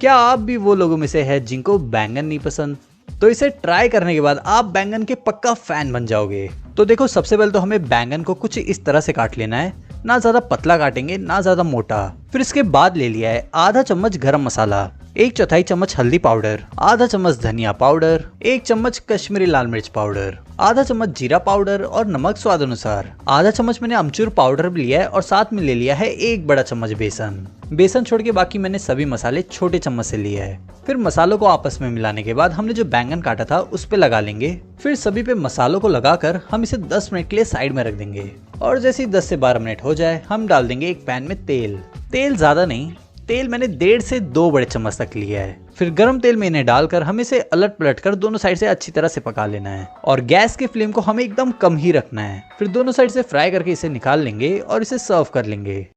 क्या आप भी वो लोगों में से है जिनको बैंगन नहीं पसंद? तो इसे ट्राई करने के बाद आप बैंगन के पक्का फैन बन जाओगे। तो देखो, सबसे पहले तो हमें बैंगन को कुछ इस तरह से काट लेना है, ना ज्यादा पतला काटेंगे ना ज्यादा मोटा। फिर इसके बाद ले लिया है आधा चम्मच गरम मसाला, 1/4 चम्मच हल्दी पाउडर, आधा चम्मच धनिया पाउडर, 1 चम्मच कश्मीरी लाल मिर्च पाउडर, आधा चम्मच जीरा पाउडर और नमक स्वाद अनुसार। आधा चम्मच मैंने अमचूर पाउडर भी लिया है और साथ में ले लिया है 1 बड़ा चम्मच बेसन। बेसन छोड़ के बाकी मैंने सभी मसाले छोटे चम्मच से लिए है। फिर मसालों को आपस में मिलाने के बाद हमने जो बैंगन काटा था उस पे लगा लेंगे। फिर सभी पे मसालों को लगाकर हम इसे 10 मिनट के लिए साइड में रख देंगे। और जैसे ही 10 से 12 मिनट हो जाए, हम डाल देंगे एक पैन में तेल। तेल ज्यादा नहीं, तेल मैंने 1.5 से 2 बड़े चम्मच तक लिया है। फिर गरम तेल में इन्हें डालकर हम इसे अलट पलट कर दोनों साइड से अच्छी तरह से पका लेना है और गैस की फ्लेम को हमें एकदम कम ही रखना है। फिर दोनों साइड से फ्राई करके इसे निकाल लेंगे और इसे सर्व कर लेंगे।